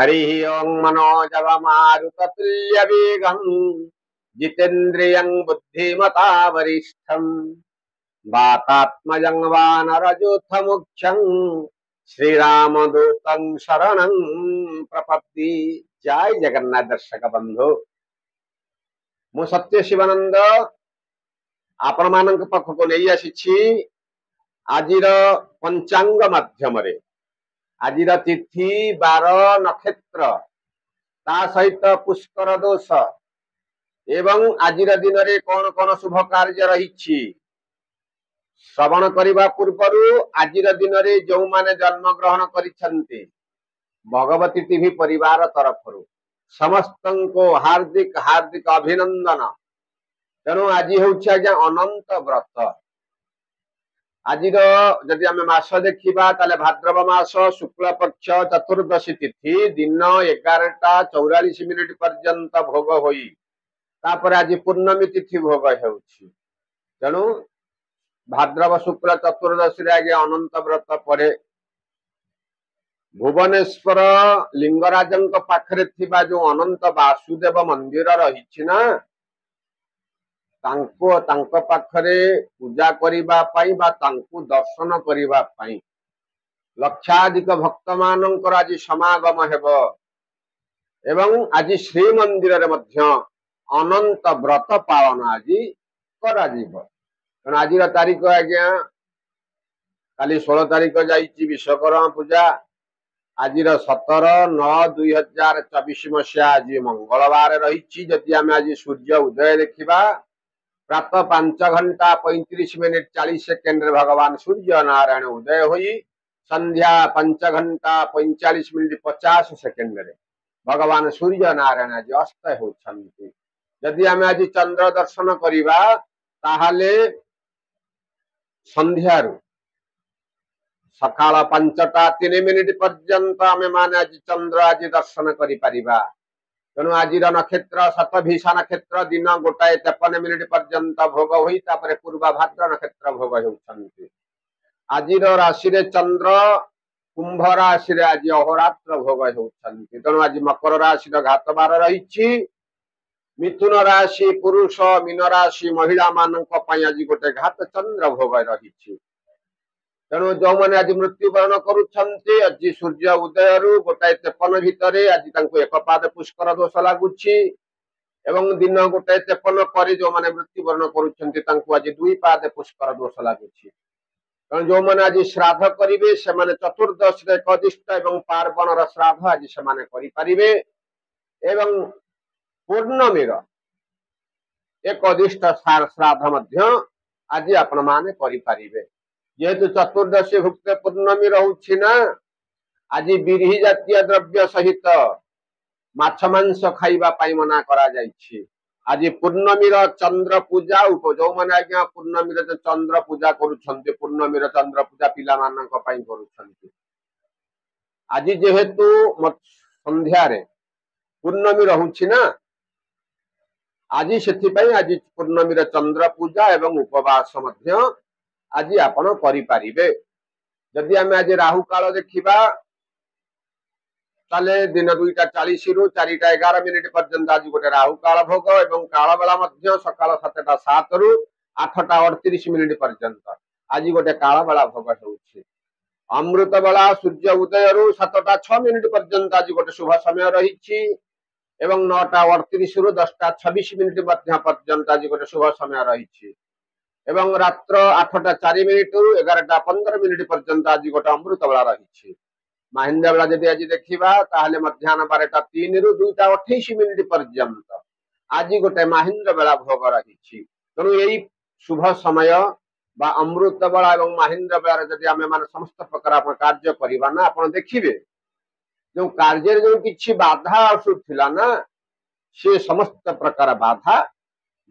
हरि ओं मनोजवमारुततुल्यवेगं जितेन्द्रियं बुद्धिमता वरिष्ठं वातात्मजं वानरयूथमुख्यं श्रीरामदूतं शरणं प्रपद्ये। जय जगन्नाथ दर्शक बंधु, मु सत्य शिवानंद आपण मानक पाखक नहीं आसी आजिर पंचांग माध्यम आजिर तिथि बार नक्षत्र ता सहित पुष्कर दोष एवं आजिर दिन रे कौन कौन शुभ कार्य रही श्रवण करने पूर्वर आजिर दिन रे जो माने जन्म ग्रहण करिसेंती भगवती टीवी परिवार तरफ समस्त को हार्दिक हार्दिक अभिनंदन। तेणु आज हूँ आज्ञा अनंत व्रत। आज जदि आम मास देखा भाद्रव मास शुक्ल पक्ष चतुर्दशी तिथि दिन 11:44 पर्यंत भोग होई तापर आज पूर्णमी तिथि भोग होउछि। तेणु भाद्रव शुक्ल चतुर्दशी आगे अनंत व्रत पड़े भुवनेश्वर लिंगराजन पाखरे थिबा जो अनंत वासुदेव मंदिर रही ना तांको पाखरे पूजा करिबा पाई बा तांको दर्शन करिबा पाई लक्षाधिक भक्त मानकर आज समागम हेबो एवं आज श्री मंदिर रे मध्य अनंत व्रत पालन आज करा जीवो। कारण आज तारीख आज्ञा काली 16 तारीख जाइछि विश्वकर्मा पूजा आज 17/9/2024 मसीहा आज मंगलवार रही। जदि आम आज सूर्य उदय देखा प्रातः 5:35 भगवान सूर्य नारायण उदय हुई संध्या 5:45 भगवान सूर्य नारायण आज अस्त होती। जदि आम आज चंद्र दर्शन करवा ताहले संध्यारू सकाल 5:03 पर्यंत आमे माने आज चंद्र आज दर्शन करि परिबा। तेणु आज नक्षत्र शतभिषा नक्षत्र दिन 1:53 पर्यंत भोग हुई तापरे पूर्वा भाद्र नक्षत्र भोग होउछन्ति। आज राशि रे चंद्र कुंभ राशि रे आज अहोरात्र भोग होउछन्ति। तेणु आज मकर राशि घात बार रही मिथुन राशि पुरुष मीन राशि महिला मानक आज गोटे घात चंद्र भोग रही। तेणु जो मैंने आज मृत्युवरण करुछन्ति आज सूर्य उदय 1:53 भितर आज एक पाद पुष्कर दोष लगुच एवं दिन 1:53 पर जो मैंने मृत्युवरण करुछन्ति आज 2 पाद पुष्कर दोष लगुच। तेणु जो मैंने आज श्राद्ध करेंगे से चतुर्दशी एकदिष्ट एवं पार्वण श्राद्ध आज से करें एवं पूर्णमीर एकदिष्ट श्राद्ध आज आपण माने करें। जेहेतु चतुर्दशी भुक्त पूर्णमी रोचे ना आज बिरही जातीय द्रव्य सहित माछ मांस खाइबा पाई मना करा जाइछि। आज पूर्णमी चंद्र पूजा जो मैंने आज्ञा पूर्णमी चंद्र पूजा करुछन्ति पूर्णमी चंद्र पूजा पिला मानक पाई करुछन्ति। आज जेहेतु संध्या रे पूर्णमी रोचे ना आज से आज पूर्णमी चंद्र पूजा एवं उपवास आज आपण करें। जदि आम आज राहु काल देखा ताले दिन 2:40 रु 4:11 पर्यंत आज गोटे राहु काल भोग एवं काल बेला सकाल 7:07 रु 8:38 पर्यंत आज गोटे काल बेला भोग होउछि। अमृत बेला सूर्य उदय 7:06 पर्यंत आज गोटे शुभ समय रही एवं 9:38 रु 10:26 पर्यंत आज गोटे शुभ समय रही एवं रात्र 8:04 रु 11:15 पर्यंत आज गोटे अमृत बेला रही। महिंद्र बेला जदि आज देखा ताहले मध्याह्न 12:03 रु 2:28 पर्यंत आज गोटे महिंद्र बेला भोग रही। तेणु यही शुभ समय बा अमृत बेला एवं महिंद्र बेला जदि आम माने समस्त प्रकार कार्य करवा ना आप देखिए जो कार्य जो किसी बाधा आसुला ना से समस्त प्रकार बाधा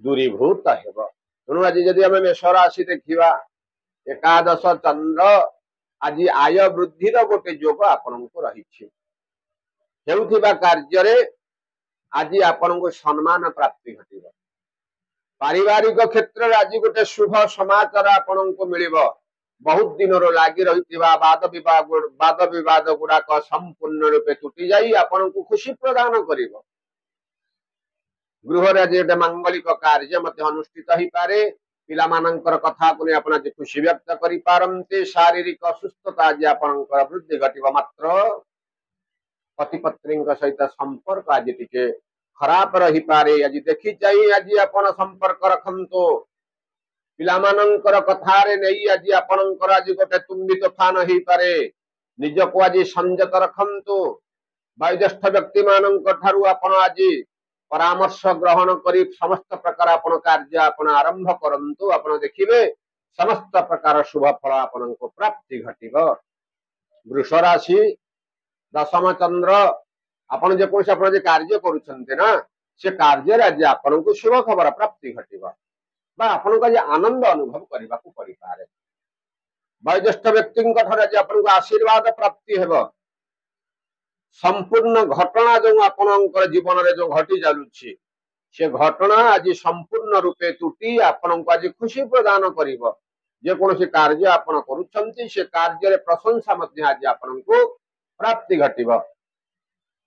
दूरीभूत हेब। तेणु आज जदि आम मेष राशि देखा एकादश चंद्र आज आय वृद्धिर गोटे योग आपण को रही कार्य आज आपण को सम्मान प्राप्ति घटिब। पारिवारिक क्षेत्र आज गोटे शुभ समाचार आपण को मिलिब। बहुत दिन लगी रही वाद विवाद गुड़ाक संपूर्ण रूपे तुटी जाई आपन को खुशी प्रदान करिवो। गृह रे जे मांगलिक कार्य मध्य अनुष्ठित ही पारे। पिलामानंकर कथा को नहीं अपना खुशी व्यक्त करि पारंते। शारीरिक असुस्थता आज आपनकर वृद्धि घटिबा मात्र पति पत्नी सहित संपर्क आज टिके खराब रही पारे। आज देखि जाई आज आपन संपर्क रखंतो। पिलामानंकर कथारे नहीं आज आपनकर आज गोटे तुम्बी तोफान ही पारे। निजको आज संयत रखंतो। वयोज्येष्ठ व्यक्ति मानक ठारू आपण आज परामर्श ग्रहण करी समस्त प्रकार आपण कार्य आपण आरंभ करंतु। आपण देखिबे समस्त प्रकार शुभ फल आपण को प्राप्ति घटिबो। वृष राशि दशम चंद्र आपण जे कोन आपण जे कार्य करूछन्ते ना से कार्य रे आज आपण को शुभ खबर प्राप्ति घटिबो बा आपण को आज आनंद अनुभव करबा को करि पारे। वयोज्येष्ठ व्यक्ति ठार आज आपण को आशीर्वाद प्राप्ति हेबो। संपूर्ण घटना जो आपनकर जीवन रे जो घटी जालुछि से घटना आज संपूर्ण रूपे तुटी आपन को आज खुशी प्रदान करिवो। जे कोनोसी कार्य आपन करूछन्ति से कार्य रे प्रशंसा मध्य आज आपन को प्राप्ति घटिबो।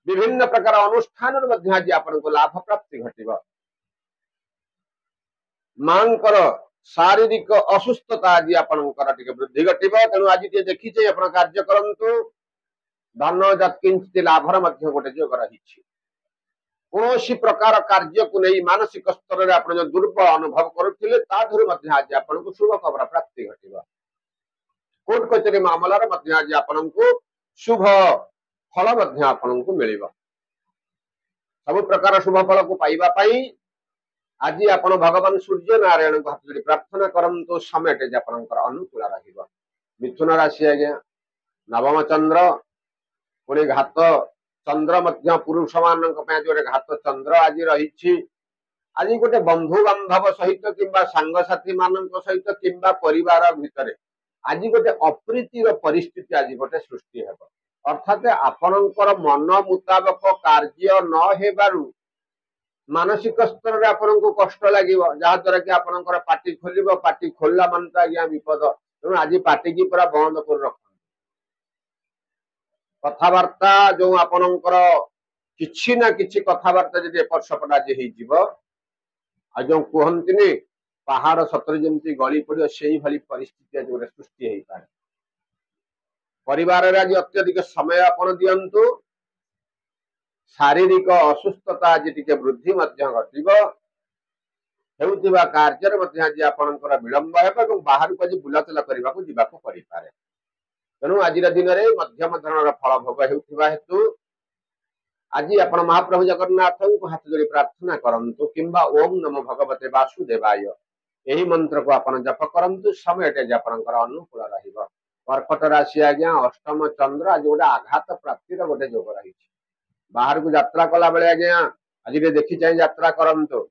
विभिन्न प्रकार अनुष्ठान रे मध्य आज आपन को लाभ प्राप्ति घटिबो। मांकर शारीरिक असुस्थता आज आपनकर टिके वृद्धि घटिबो। तेनु आज जे देखि जे आपन कार्य करंतु। धन जत्किंचित लाभर मध्य गोटे जोग रही। कौन प्रकार कार्य को नहीं मानसिक स्तर में आप दुर्बल अनुभव करुले आज आपन को शुभ खबर प्राप्ति घटिबा। कोर्ट कचेरी मामलार आज आपन को शुभ फल आपन को मिलिबा। सब प्रकार शुभ फल को पाइबा पाई आज आपन भगवान सूर्य नारायण को हाथ जोड़ी प्रार्थना करंतु। समय आपनकर अनुकूल रहिबा। मिथुन राशि आज्ञा नवम चंद्र पुणी घात चंद्र मध्य पुरुष मान जो घात चंद्र आज रही। आज गोटे बंधु बांधव सहित किंबा सांगसाथी मान सहित किंबा परिवार भितर आज गोटे अप्रीतिर परिस्थिति आज गोटे सृष्टि हेब। अर्थात आपणकर मन मुताबक कार्य न हेबारु मानसिक स्तर में आपन को कष्ट लगे जहाँ द्वारा कि आपणकर पार्टी खोल पार्टी खोलला मान तो आज्ञा विपद। तेणु आज पार्टी की पूरा बंद कर रख। कथबार्ता जो आपणकर किछि ना किछि कथबार्ता जदि एपट सेपट आज हो जो कहती पहाड़ सतर जमी गली पड़ो से भाई परिस्थिति आज गोटे सृष्टि हो पाए। परिवार आज अत्यधिक समय आपन दियंतु। शारीरिक असुस्थता आज टिके वृद्धि घटिबो। हेउतिबा कार्य आज आपणकर विलंब हेबो। बाहर को आज बुलाचला करने को जीवाको पड़ी पारे। तेणु आज दिन में मध्यम धरण फल भोग होता हेतु आज आप महाप्रभु जगन्नाथ को हाथ जोड़ी प्रार्थना करंतु किंबा ओम नमो भगवते वासुदेवाय यही मंत्र को आप जप करंतु। समय आपनकर अनुकूल रहिबो। कर्कट राशि आज्ञा अष्टम चंद्र आज गोटे आघात प्राप्तिर गोटे जोग रही। बाहर को यात्रा कला बेले आज्ञा आज देखी चाहिए यात्रा करंतु।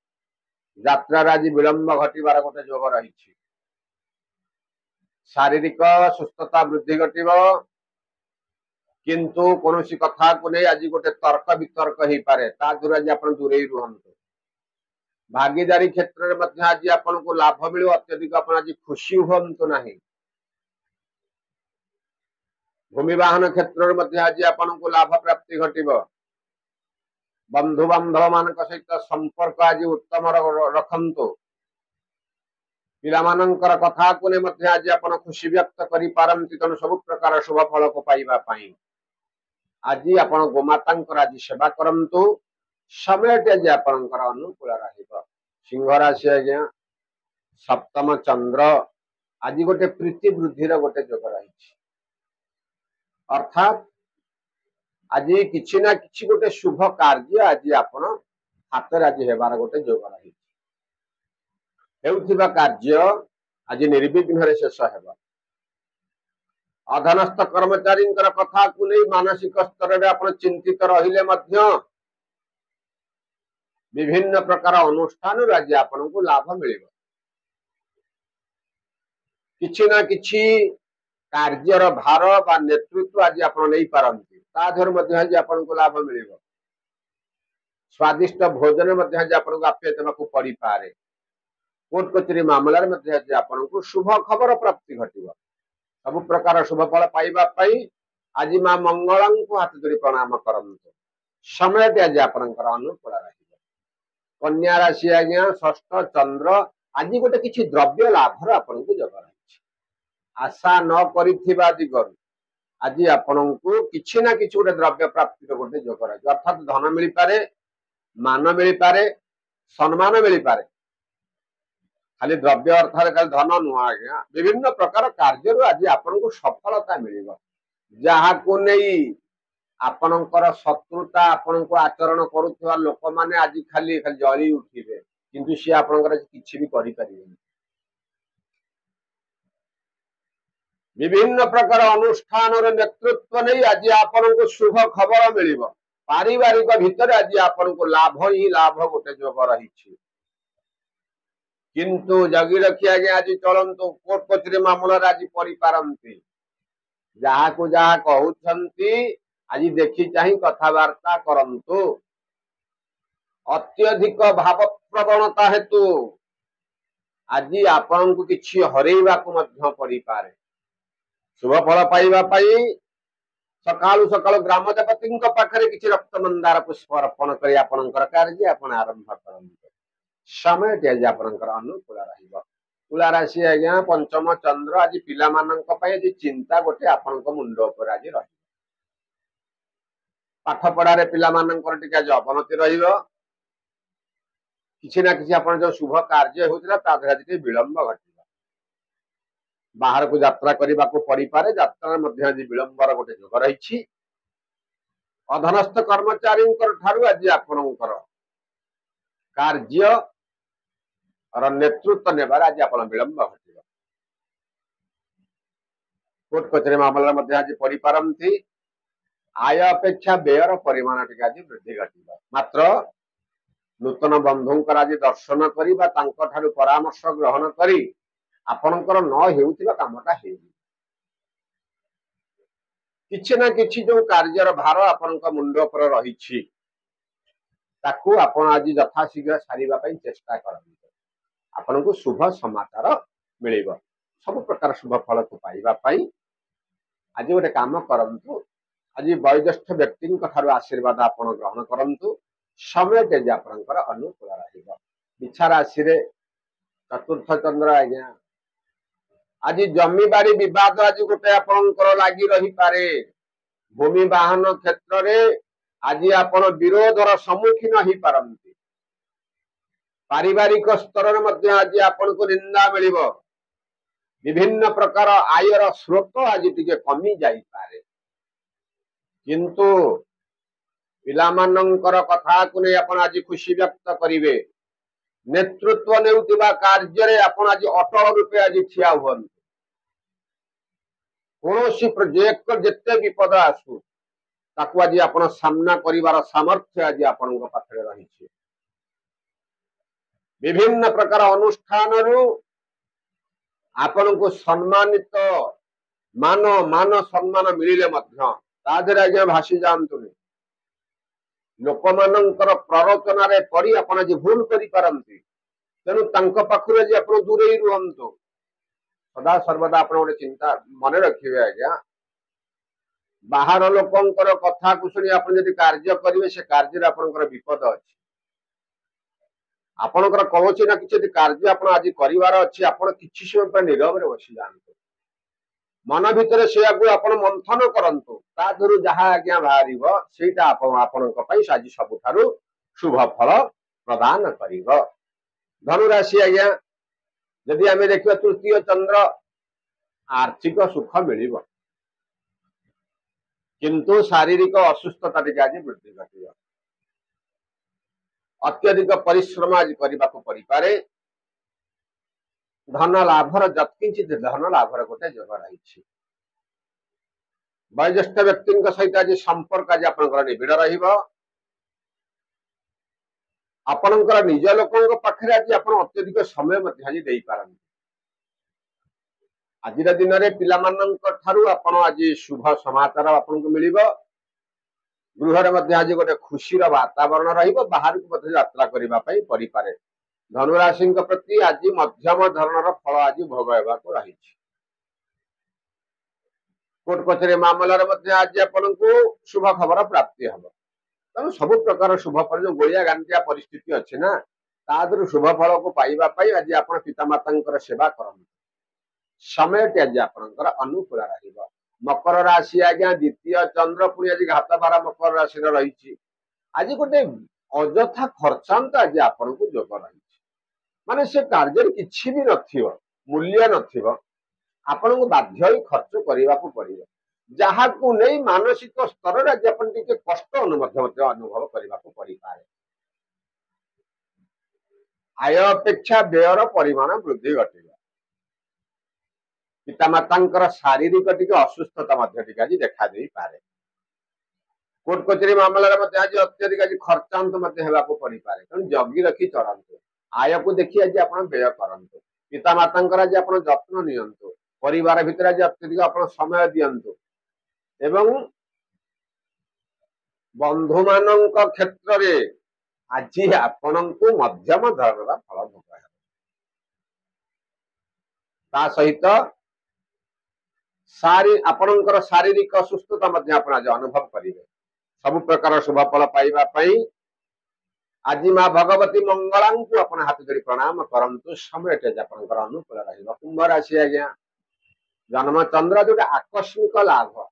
यात्रा आज विलंब घटिबार गोटे जोग रही। शारीरिक सुस्थता वृद्धि घटिबो किंतु कौन कथा को नहीं आज गोटे तर्क वितर्क हो पारे। दूर आज आप दूरे रुहतु। भागीदारी क्षेत्र में आज आपन को लाभ मिलो। अत्यधिक आप आज खुशी हुंतु ना। भूमि वाहन क्षेत्र में आज आपन को लाभ प्राप्ति घटिबो। बंधु बांधव मान सहित संपर्क आज उत्तम रखंतु। पिलामानंकर कथा को नहीं आज आपन खुशी व्यक्त करि पारंती। तेणु सब प्रकार शुभ फल को पाइबा पाई आज आपन गोमाता आज सेवा करंतु। समय आज आपनकर अनुकूल रहिबो। सिंह राशि आज्ञा सप्तम चंद्र आज गोटे प्रीति वृद्धि गोटे जोग रही। अर्थात आज किछि ना किछि गोटे शुभ कार्य आज आपन हाथ आज हेबार गोटे जोग रही। हेउथिबा कार्य आज निर्विघ्न शेष हेबा। अधनस्थ कर्मचारी कथा को नहीं मानसिक स्तर में आप चिंतित रहिले मध्य विभिन्न प्रकार अनुष्ठान आज आपन को लाभ मिलेगा। किछि ना किछि कार्यर भार बा नेतृत्व आज आप नहीं पारंती। ताधर मध्य आज आपन को लाभ मिलेगा। स्वादिष्ट भोजन मध्य आज आपन को आप्य देवाक पड़ी पारे। कोर्ट कचेरी मामलार मध्य आज आपन को शुभ खबर प्राप्ति घटिबा। ସବୁ ପ୍ରକାର ଶୁଭ ଫଳ ପାଇବା ପାଇଁ ଆଜି ମା ମଙ୍ଗଳାଙ୍କୁ ହାତ ଯୋଡ଼ି ପ୍ରଣାମ କରନ୍ତୁ। ସମୟଟି ଆଜି ଆପଣଙ୍କର ଅନୁକୂଳ ରହିବ। କନ୍ୟା ରାଶି ଆଜ୍ଞା ଷଷ୍ଠ ଚନ୍ଦ୍ର, ଆଜି ଗୋଟେ କିଛି ଦ୍ରବ୍ୟ ଲାଭର ଆପଣଙ୍କୁ ଯୋଗ ରହିଛି। ଆଶା ନ କରିଥିବା ଦିଗରୁ ଆଜି ଆପଣଙ୍କୁ କିଛି ନା କିଛି ଗୋଟେ ଦ୍ରବ୍ୟ ପ୍ରାପ୍ତିର ଗୋଟେ ଯୋଗ ରହିଛି। ଅର୍ଥାତ୍ ଧନ ମିଳିପାରେ, ମାନ ମିଳିପାରେ, ସମ୍ମାନ ମିଳିପାରେ। ଖାଲି ଦ୍ରବ୍ୟ ଅର୍ଥରେ ଖାଲି ଧନ ନୁହଁ ଆଜ୍ଞା, ବିଭିନ୍ନ ପ୍ରକାର କାର୍ଯ୍ୟରୁ ଆଜି ଆପଣଙ୍କୁ ସଫଳତା ମିଳିବ, ଯାହାକୁ ନେଇ ଆପଣଙ୍କର ଶତ୍ରୁତା ଆପଣଙ୍କୁ ଆଚରଣ କରୁଥିବା ଲୋକମାନେ ଆଜି ଖାଲି ଜଳି ଉଠିବେ, କିନ୍ତୁ ସିଏ ଆପଣଙ୍କର କିଛି ବି କରିପାରିବେନି। ବିଭିନ୍ନ ପ୍ରକାର ଅନୁଷ୍ଠାନର ନେତୃତ୍ୱ ନେଇ ଆଜି ଆପଣଙ୍କୁ ଶୁଭ ଖବର ମିଳିବ। ପାରିବାରିକ ଭିତରେ ଆଜି ଆପଣଙ୍କୁ ଲାଭ ହିଁ ଲାଭ ଗୋଟେ ଯୋଗ ରହିଛି। କିନ୍ତୁ ଜଗି ରଖି ଆଜ୍ଞା ଆଜି ଚଳନ୍ତୁ। କୋର୍ଟ କଚେରୀ ମାମଲାରେ ଆଜି କରିପାରନ୍ତି। ଯାହାକୁ ଯାହା କହୁଛନ୍ତି ଆଜି ଦେଖି ଚାହିଁ କଥାବାର୍ତ୍ତା କରନ୍ତୁ। ଅତ୍ୟଧିକ ଭାବ ପ୍ରବଣତା ହେତୁ ଆଜି ଆପଣଙ୍କୁ କିଛି ହରେଇବାକୁ ମଧ୍ୟ ପଡିପାରେ। ଶୁଭ ଫଳ ପାଇବା ପାଇଁ ସକାଳୁ ସକାଳୁ ଗ୍ରାମ ଦେବତୀଙ୍କ ପାଖରେ କିଛି ରକ୍ତ ମନ୍ଦାର ପୁଷ୍ପ ଅର୍ପଣ କରି ଆପଣଙ୍କର କାର୍ଯ୍ୟ ଆପଣ ଆରମ୍ଭ କରନ୍ତୁ। ସମୟଟି ଆଜି ଆପଣଙ୍କର ଅନୁକୂଳ ରହିବ। ତୁଳା ରାଶି ଆଜ୍ଞା ପଞ୍ଚମ ଚନ୍ଦ୍ର, ଆଜି ପିଲାମାନଙ୍କ ପାଇଁ ଆଜି ଚିନ୍ତା ଗୋଟେ ଆପଣଙ୍କ ମୁଣ୍ଡ ଉପରେ ଆଜି ରହିବ। ପାଠ ପଢାରେ ପିଲାମାନଙ୍କର ଟିକେ ଆଜି ଅବନତି ରହିବ। କିଛି ନା କିଛି ଆପଣ ଯୋଉ ଶୁଭ କାର୍ଯ୍ୟ ହେଉଥିଲା ତା ଦେହରେ ଟିକେ ବିଳମ୍ବ ଘଟିବ। ବାହାରକୁ ଯାତ୍ରା କରିବାକୁ ପଡିପାରେ, ଯାତ୍ରାରେ ମଧ୍ୟ ଆଜି ବିଳମ୍ବର ଗୋଟେ ଯୋଗ ରହିଛି। ଅଧନସ୍ଥ କର୍ମଚାରୀଙ୍କ ଠାରୁ ଆଜି ଆପଣଙ୍କର କାର୍ଯ୍ୟର ନେତୃତ୍ୱ ନେବାରେ ଆଜି ଆପଣ ବିଳମ୍ବ ଘଟିବ। କୋର୍ଟ କଚେରୀ ମାମଲାରେ ମଧ୍ୟ ଆଜି ପଡିପାରନ୍ତି। ଆୟ ଅପେକ୍ଷା ବ୍ୟୟର ପରିମାଣ ଟିକେ ଆଜି ବୃଦ୍ଧି ଘଟିବ। ମାତ୍ର ନୂତନ ବନ୍ଧୁଙ୍କର ଆଜି ଦର୍ଶନ କରି ବା ତାଙ୍କ ଠାରୁ ପରାମର୍ଶ ଗ୍ରହଣ କରି ଆପଣଙ୍କର ନ ହେଉଥିବା କାମଟା ହେଇଯିବ। କିଛି ନା କିଛି ଯୋଉ କାର୍ଯ୍ୟର ଭାର ଆପଣଙ୍କ ମୁଣ୍ଡ ଉପରେ ରହିଛି ତାକୁ ଆପଣ ଆଜି ଯଥାଶୀଘ୍ର ସାରିବା ପାଇଁ ଚେଷ୍ଟା କରନ୍ତୁ। ଆପଣଙ୍କୁ ଶୁଭ ସମାଚାର ମିଳିବ। ସବୁ ପ୍ରକାର ଶୁଭ ଫଳକୁ ପାଇବା ପାଇଁ ଆଜି ଗୋଟେ କାମ କରନ୍ତୁ। ଆଜି ବয়োଜ୍ୟେଷ୍ଠ ବ୍ୟକ୍ତିଙ୍କ ଠାରୁ ଆଶୀର୍ବାଦ ଆପଣ ଗ୍ରହଣ କରନ୍ତୁ। ସମୟଟି ଆଜି ଆପଣଙ୍କର ଅନୁକୂଳ ରହିବ। ବିଛା ରାଶିରେ ଚତୁର୍ଥ ଚନ୍ଦ୍ର ଆଜ୍ଞା, ଆଜି ଜମିବାଡି ବିବାଦ ଆଜି ଗୋଟେ ଆପଣଙ୍କର ଲାଗି ରହିପାରେ। ଭୂମି ବାହନ କ୍ଷେତ୍ରରେ ଆଜି ଆପଣ ବିରୋଧର ସମ୍ମୁଖୀନ ହେଇପାରନ୍ତି। ପାରିବାରିକ ସ୍ତରରେ ମଧ୍ୟ ଆଜି ଆପଣଙ୍କୁ ନିନ୍ଦା ମିଳିବ। ବିଭିନ୍ନ ପ୍ରକାର ଆୟର ସ୍ରୋତ ଆଜି ଟିକେ କମି ଯାଇପାରେ। କିନ୍ତୁ ପିଲାମାନଙ୍କର କଥାକୁ ନେଇ ଆପଣ ଆଜି ଖୁସି ବ୍ୟକ୍ତ କରିବେ। ନେତୃତ୍ୱ ନେଉଥିବା କାର୍ଯ୍ୟରେ ଆପଣ ଆଜି ଅଟଳ ରୂପେ ଆଜି ଠିଆ ହୁଅନ୍ତୁ। କୌଣସି ଯେତେ ବିପଦ ଆସୁ ତାକୁ ଆଜି ଆପଣ ସାମ୍ନା କରିବାର ସାମର୍ଥ୍ୟ ଆଜି ଆପଣଙ୍କ ପାଖରେ ରହିଛି। ବିଭିନ୍ନ ପ୍ରକାର ଅନୁଷ୍ଠାନରୁ ଆପଣଙ୍କୁ ସମ୍ମାନିତ ମାନ ସମ୍ମାନ ମିଳିଲେ ମଧ୍ୟ ତା ଦେହରେ ଆଜ୍ଞା ଭାସି ଯାଆନ୍ତୁନି। ଲୋକମାନଙ୍କର ପ୍ରରୋଚନାରେ ପଡି ଆପଣ ଆଜି ଭୁଲ କରିପାରନ୍ତି। ତେଣୁ ତାଙ୍କ ପାଖରୁ ଆଜି ଆପଣ ଦୂରେଇ ରୁହନ୍ତୁ। ସଦା ସର୍ବଦା ଆପଣ ଗୋଟେ ଚିନ୍ତା ମନେ ରଖିବେ ଆଜ୍ଞା, ବାହାର ଲୋକଙ୍କର କଥାକୁ ଶୁଣି ଆପଣ ଯଦି କାର୍ଯ୍ୟ କରିବେ ସେ କାର୍ଯ୍ୟରେ ଆପଣଙ୍କର ବିପଦ ଅଛି। ଆପଣଙ୍କର କୌଣସି ନା କିଛି ଯଦି କାର୍ଯ୍ୟ ଆପଣ ଆଜି କରିବାର ଅଛି, ଆପଣ କିଛି ସମୟ ପାଇଁ ନୀରବରେ ବସିଯାଆନ୍ତୁ। ମନ ଭିତରେ ସେଇଆକୁ ଆପଣ ମନ୍ଥନ କରନ୍ତୁ। ତା ଦେହରୁ ଯାହା ଆଜ୍ଞା ବାହାରିବ ସେଇଟା ଆପଣଙ୍କ ପାଇଁ ଆଜି ସବୁଠାରୁ ଶୁଭ ଫଳ ପ୍ରଦାନ କରିବ। ଧନୁରାଶି ଆଜ୍ଞା, ଯଦି ଆମେ ଦେଖିବା ତୃତୀୟ ଚନ୍ଦ୍ର, ଆର୍ଥିକ ସୁଖ ମିଳିବ କିନ୍ତୁ ଶାରୀରିକ ଅସୁସ୍ଥତା ଟିକେ ଆଜି ବୃଦ୍ଧି ଘଟିବ। ଅତ୍ୟଧିକ ପରିଶ୍ରମ ଆଜି କରିବାକୁ ପଡିପାରେ। ଧନ ଲାଭର ଯତ୍କିଞ୍ଚିତ ଧନ ଲାଭର ଗୋଟେ ଯୋଗ ରହିଛି। ବୟୋଜ୍ୟେଷ୍ଠ ବ୍ୟକ୍ତିଙ୍କ ସହିତ ଆଜି ସମ୍ପର୍କ ଆଜି ଆପଣଙ୍କର ନିବିଡ଼ ରହିବ। ଆପଣଙ୍କର ନିଜ ଲୋକଙ୍କ ପାଖରେ ଆଜି ଆପଣ ଅତ୍ୟଧିକ ସମୟ ମଧ୍ୟ ଆଜି ଦେଇପାରନ୍ତି। ଆଜିର ଦିନରେ ପିଲାମାନଙ୍କ ଠାରୁ ଆପଣ ଆଜି ଶୁଭ ସମାଚାର ଆପଣଙ୍କୁ ମିଳିବ। ଗୃହରେ ମଧ୍ୟ ଆଜି ଗୋଟେ ଖୁସିର ବାତାବରଣ ରହିବ। ବାହାରକୁ ମଧ୍ୟ ଯାତ୍ରା କରିବା ପାଇଁ ପଡିପାରେ। ଧନୁରାଶିଙ୍କ ପ୍ରତି ଆଜି ମଧ୍ୟମ ଧରଣର ଫଳ ଆଜି ଭୋଗ ହେବାକୁ ରହିଛି। कोर्ट कचेरी मामलार आज आपको शुभ खबर प्राप्ति हम तेणु सब प्रकार शुभ फल जो गोलिया गांधिया परिस्थिति अच्छी ना तादर शुभ फल को पाइबापी आज आप पितामाता सेवा करते समय आज आपंकर अनुकूल रहा मकर राशि आज्ञा द्वितीय चंद्र पुणी आज घात बार मकर राशि रही आज गोटे अजथा खर्चांत आज आपन को जोग रही माने से कार्य किसी भी मूल्य आपण को बाध्य खर्च करने को पड़े जहाँ को नहीं मानसिक स्तर आज आप कष्ट अनुभव करने को पड़ पाए आय अपेक्षा व्ययर परिमाण वृद्धि घटेगा पितामाता शारीरिक टी असुस्थता आज देखा दे पारे कोर्ट कचेरी मामला आज अत्यधिक आज खर्चांत पड़ पाए तेणु जगी रखी चलते आय को देखिए आज आप व्यय करते पितामाता आज आप जत्न नियंतु परिवार भितर आज अत्यधिक आप समय दिंतु एवं बंधु मान क्षेत्र में आज आपण को मध्यम धरण फल भोग ता सहित आपणकर शारीरिक असुस्थता आज अनुभव करेंगे सब प्रकार शुभ फल पाइबापी आज माँ भगवती मंगला को आप हाथ जोड़ी प्रणाम करंतु समय आपंकर अनुकूल रहा कुंभ राशि आज्ञा जन्म चंद्र जो आकस्मिक लाभ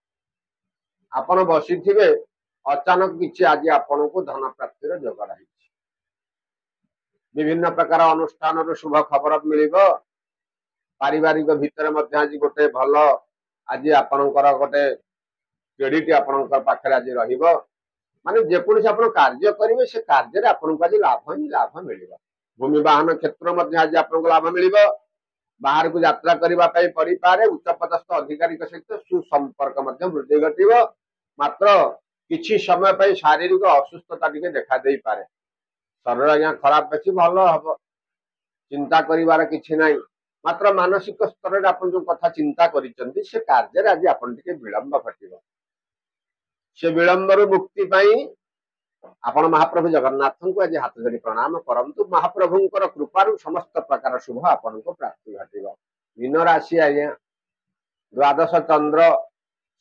आपण बसी थे अचानक किसी आज आपण को धन प्राप्तिर जोग रही विभिन्न प्रकार अनुष्ठान शुभ खबर मिल पारिवारिक भितर आज गोटे भल आज आपणकर गोटे क्रेडिट आपणकर पाखे आज रहिबो माने जेकोसी आप कार्य करेंगे से कार्य आपको आज लाभ ही लाभ मिल भूमि वाहन क्षेत्र आज आपको लाभ मिल बाहर को यात्रा करने पड़ पारे उच्चपदस्थ अधिकारी सहित सुसंपर्क वृद्धि घट मात्र किसी समय शारीरिक असुस्थता टी देखा दे पारे शरीर आज्ञा खराब बेसी भल हम चिंता करिवार किछि नाही मात्र मानसिक स्तर रे आपण जो कथा चिंता करिसंती से कार्य आज आपण टिके विलंब घटिबो से विलंब रु मुक्ति पाई आपण महाप्रभु जगन्नाथ को आज हाथ जोड़ी प्रणाम करंतु महाप्रभुंकर कृपारु समस्त प्रकार शुभ आपण को प्राप्ति घटिबो मीन राशि आज्ञा द्वादश चंद्र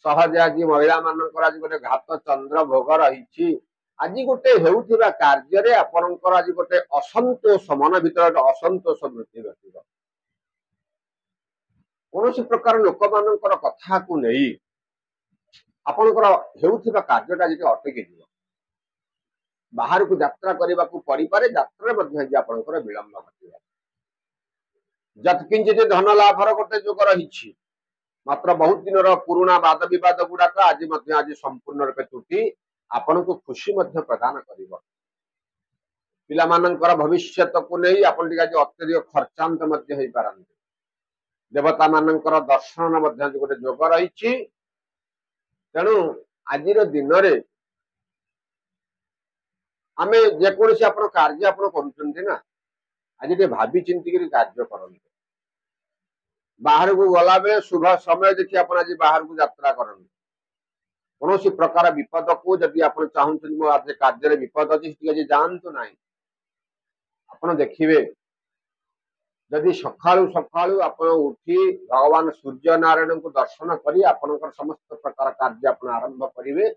सहज आज महिला मानकर आज गोटे घात चंद्र भोग रही आज गोटे हेउथिबा कार्य रे आपणकर आज गोटे असंतोष मन भीतर असंतोष वृद्धि घटिबो कौन प्रकार लोक मानकर कथा को नहीं आपणकर हेउथिबा कार्यटा आज अटकी जीव बाहर को यात्रा करने को पड़ पारे यात्रा आज आपणकर विलंब घटिबो जतकिंचित धन लाभर गोटे जोग रही मात्र बहुत दिन पुराणा वाद विवाद गुड़ाक आज आज संपूर्ण रूपे तुटी आपण को खुशी प्रदान कर पिलामानंकर भविष्य को नहीं आप अत्यधिक खर्चांत हो पारती देवता मानकर दर्शन गोटे जोग रही तेणु आज दिन में आम जेकोसी आप कार्य आप ना आज भावी चिंतिक कार्य करते बाहर को गला बेले शुभ समय देखिए आप आज बाहर को यात्रा करते कौन प्रकार विपद को जदि आप चाहते मो आज कार्य विपद अच्छी जानतु ना आप देखिए जदि सकाळु सकाळु आप उठी भगवान सूर्य नारायण को दर्शन करी आपनकर समस्त प्रकार कार्य आप आरंभ करेंगे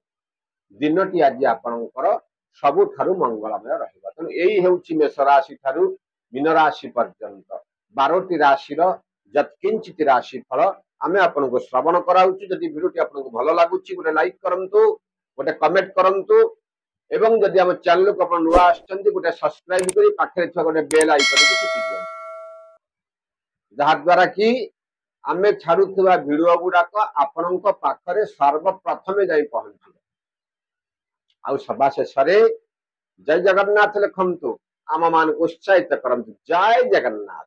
दिनटी आज आपणकर सबुठारु मंगलमय रहिबा तेणु यही हेउछि मेष राशि ठारु मीन राशि पर्यंत 12टी राशि यत्किंचित राशि फल आमे आपनको श्रवण कराउछि जदि वीडियोटी आपनको भल लागुछि गोटे लाइक करंतु गोटे कमेंट करंतु एवं जदि हम चैनल को अपन नुआ आछंती गोटे सब्सक्राइब करी पाखरे छ गोटे बेल आइकन को टिपि दियौ जहा द्वारा कि आमे छाड़ुथिबा वीडियो गुडाक आपनक पाखरे सर्वप्रथम जाई पहुंची आउ सभा शेष जय जगन्नाथ लिखंतु आम मान उत्साहित करंतु जय जगन्नाथ।